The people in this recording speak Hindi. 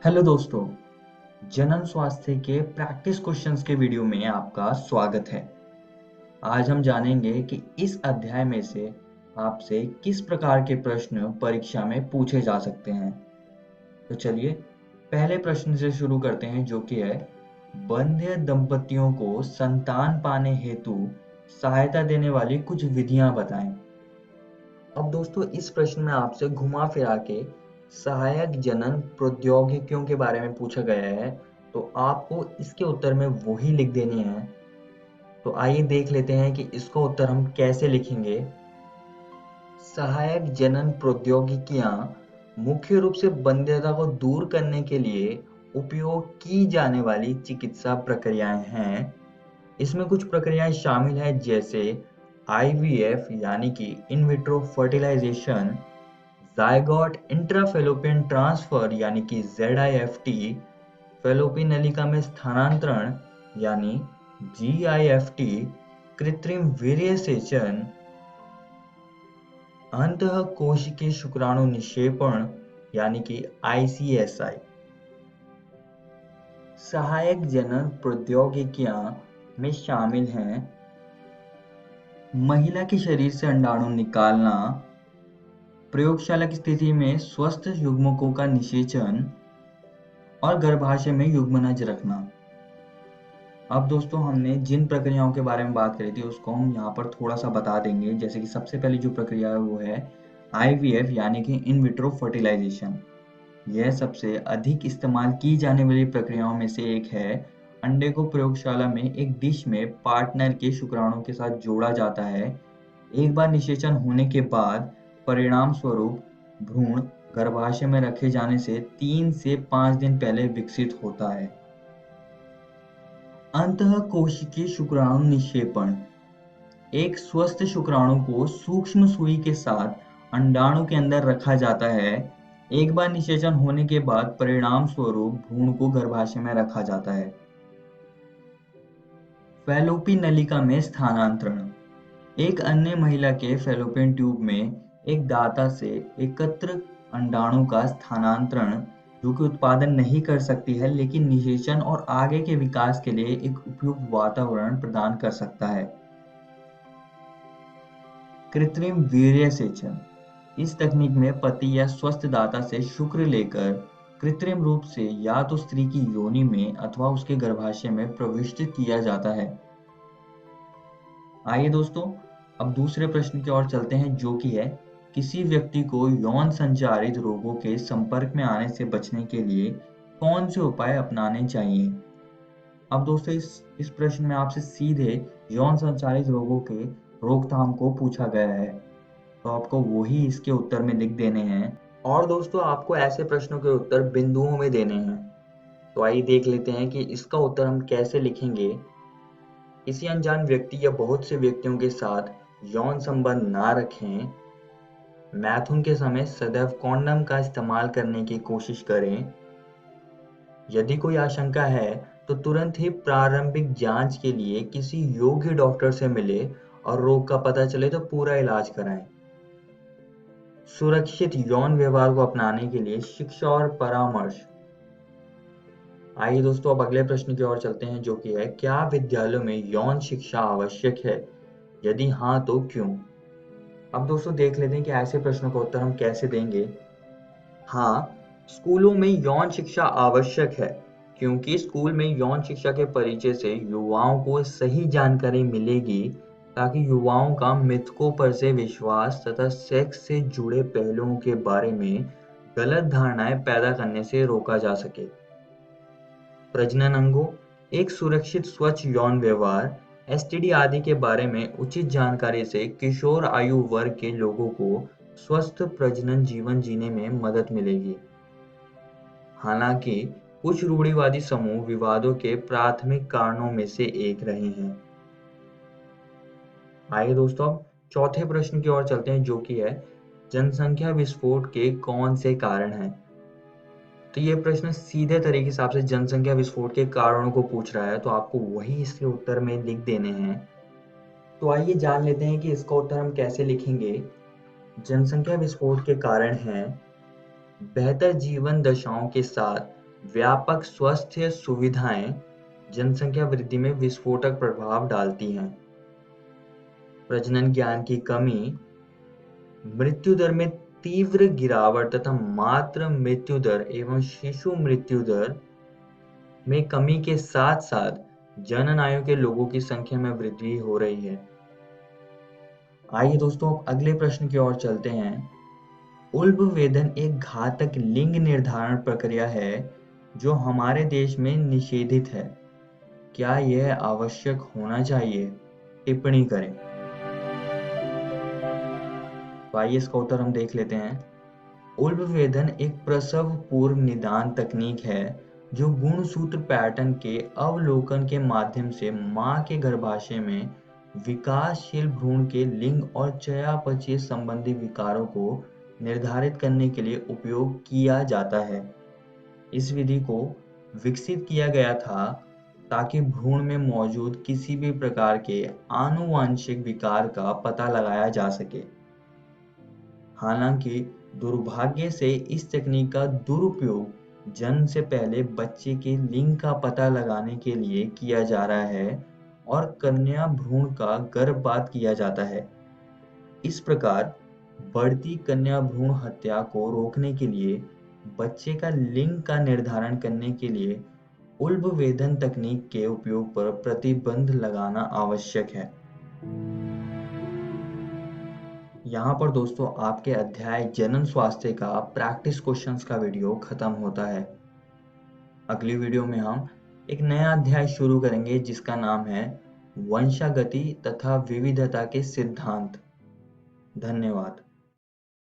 हेलो दोस्तों, जनन स्वास्थ्य के प्रैक्टिस क्वेश्चंस के वीडियो में आपका स्वागत है। आज हम जानेंगे कि इस अध्याय में से आपसे किस प्रकार के प्रश्न परीक्षा में पूछे जा सकते हैं। तो चलिए पहले प्रश्न से शुरू करते हैं, जो कि है बंध्य दंपतियों को संतान पाने हेतु सहायता देने वाली कुछ विधियां बताएं। अब दोस्तों इस प्रश्न में आपसे घुमा फिरा के सहायक जनन प्रौद्योगिकियों के बारे में पूछा गया है, तो आपको इसके उत्तर में वही लिख देने हैं। तो आइए देख लेते हैं कि इसका उत्तर हम कैसे लिखेंगे। सहायक जनन प्रौद्योगिकियां मुख्य रूप से बंध्यता को दूर करने के लिए उपयोग की जाने वाली चिकित्सा प्रक्रियाएं हैं। इसमें कुछ प्रक्रियाएं शामिल हैं, जैसे आईवीएफ यानी कि in vitro fertilization, zygote intrafallopian transfer यानी कि ZIFT, फैलोपी नलिका में स्थानांतरण यानी GIFT, कृत्रिम वीर्य सेचन, अंतःकोशिकीय शुक्राणु निक्षेपण यानी कि ICSI। सहायक जनन प्रौद्योगिकियां में शामिल हैं महिला के शरीर से अंडाणु निकालना, प्रयोगशाला की स्थिति में स्वस्थ युग्मकों का निषेचन और गर्भाशय में युग्मनज रखना। अब दोस्तों हमने जिन प्रक्रियाओं के बारे में बात करी थी उसको हम यहाँ पर थोड़ा सा बता देंगे। जैसे कि सबसे पहली जो प्रक्रिया है वो है IVF यानी कि इन विट्रो फर्टिलाइजेशन। यह सबसे अधिक इस्तेमाल की जाने वाली प्रक्रियाओं में से एक है। अंडे को प्रयोगशाला में एक डिश में पार्टनर के शुक्राणु के साथ जोड़ा जाता है। एक बार निषेचन होने के बाद परिणाम स्वरूप भ्रूण गर्भाशय में रखे जाने से 3 से 5 दिन पहले विकसित होता है। अंतःकोशिकीय शुक्राणु निक्षेपण, एक स्वस्थ शुक्राणु को सूक्ष्म सुई के साथ अंडाणु के अंदर रखा जाता है। एक बार निषेचन होने के बाद परिणाम स्वरूप भ्रूण को गर्भाशय में रखा जाता है। फैलोपी नलिका में स्थानांतरण, एक अन्य महिला के फैलोपियन ट्यूब में एक दाता से एकत्र अंडाणु का स्थानांतरण, जो कि उत्पादन नहीं कर सकती है लेकिन निषेचन और आगे के विकास के लिए एक उपयुक्त वातावरण प्रदान कर सकता है। कृत्रिम वीर्य सेचन, इस तकनीक में पति या स्वस्थ दाता से शुक्र लेकर कृत्रिम रूप से या तो स्त्री की योनि में अथवा उसके गर्भाशय में प्रविष्ट किया जाता है। आइए दोस्तों अब दूसरे प्रश्न की ओर चलते हैं, जो कि है किसी व्यक्ति को यौन संचारित रोगों के संपर्क में आने से बचने के लिए कौन से उपाय अपनाने चाहिए। अब दोस्तों इस प्रश्न में आपसे सीधे यौन संचारित रोगों के रोकथाम को पूछा गया है, तो आपको वही इसके उत्तर में लिख देने हैं। और दोस्तों आपको ऐसे प्रश्नों के उत्तर बिंदुओं में देने हैं। तो आइए देख लेते हैं कि इसका उत्तर हम कैसे लिखेंगे। किसी अनजान व्यक्ति या बहुत से व्यक्तियों के साथ यौन संबंध ना रखें। मैथुन के समय सदैव कॉन्डम का इस्तेमाल करने की कोशिश करें। यदि कोई आशंका है तो तुरंत ही प्रारंभिक जांच के लिए किसी योग्य डॉक्टर से मिले और रोग का पता चले तो पूरा इलाज कराएं। सुरक्षित यौन व्यवहार को अपनाने के लिए शिक्षा और परामर्श। आइए दोस्तों अब अगले प्रश्न की ओर चलते हैं, जो कि है क्या विद्यालयों में यौन शिक्षा आवश्यक है? यदि हाँ तो क्यों? अब दोस्तों देख लेते हैं कि ऐसे प्रश्नों का उत्तर हम कैसे देंगे। हाँ, स्कूलों में यौन शिक्षा आवश्यक है, क्योंकि स्कूल में यौन शिक्षा के परिचय से युवाओं को सही जानकारी मिलेगी, ताकि युवाओं का मृतकों पर से विश्वास तथा सेक्स से जुड़े पहलुओं के बारे में गलत धारणाएं पैदा करने से रोका जा सके। प्रजनन अंगों, एक सुरक्षित स्वच्छ यौन व्यवहार, STD आदि के बारे में उचित जानकारी से किशोर आयु वर्ग के लोगों को स्वस्थ प्रजनन जीवन जीने में मदद मिलेगी। हालांकि कुछ रूढ़िवादी समूह विवादों के प्राथमिक कारणों में से एक रहे हैं। आइए दोस्तों अब चौथे प्रश्न की ओर चलते हैं, जो कि है जनसंख्या विस्फोट के कौन से कारण हैं। तो ये प्रश्न सीधे तरीके से आपसे जनसंख्या विस्फोट के कारणों को पूछ रहा है, तो आपको वही इसके उत्तर में लिख देने हैं। तो आइए जान लेते हैं कि इसका उत्तर हम कैसे लिखेंगे। जनसंख्या विस्फोट के कारण हैं बेहतर जीवन दशाओं के साथ व्यापक स्वास्थ्य सुविधाएं जनसंख्या वृद्धि में विस्फोटक प्रभाव डालती हैं। प्रजनन ज्ञान की कमी मृत्यु दर में तीव्र गिरावट तथा मातृ मृत्यु दर एवं शिशु मृत्यु दर में कमी के साथ साथ जनन आयु के लोगों की संख्या में वृद्धि हो रही है। आइए दोस्तों अगले प्रश्न की ओर चलते हैं। उल्बवेदन एक घातक लिंग निर्धारण प्रक्रिया है जो हमारे देश में निषेधित है। क्या यह आवश्यक होना चाहिए? टिप्पणी करें। तो आइए इसका उत्तर हम देख लेते हैं। उल्बवेदन एक प्रसव पूर्व निदान तकनीक है जो गुणसूत्र पैटर्न के अवलोकन के माध्यम से मां के गर्भाशय में विकासशील भ्रूण के लिंग और चयापचय संबंधी विकारों को निर्धारित करने के लिए उपयोग किया जाता है। इस विधि को विकसित किया गया था ताकि भ्रूण में मौजूद किसी भी प्रकार के आनुवांशिक विकार का पता लगाया जा सके। हालांकि दुर्भाग्य से इस तकनीक का दुरुपयोग जन्म से पहले बच्चे के लिंग का पता लगाने के लिए किया जा रहा है और कन्या भ्रूण का गर्भपात किया जाता है। इस प्रकार बढ़ती कन्या भ्रूण हत्या को रोकने के लिए बच्चे का लिंग का निर्धारण करने के लिए उल्बवेदन तकनीक के उपयोग पर प्रतिबंध लगाना आवश्यक है। यहाँ पर दोस्तों आपके अध्याय जनन स्वास्थ्य का प्रैक्टिस क्वेश्चंस का वीडियो खत्म होता है। अगली वीडियो में हम एक नया अध्याय शुरू करेंगे जिसका नाम है वंशागति तथा विविधता के सिद्धांत। धन्यवाद।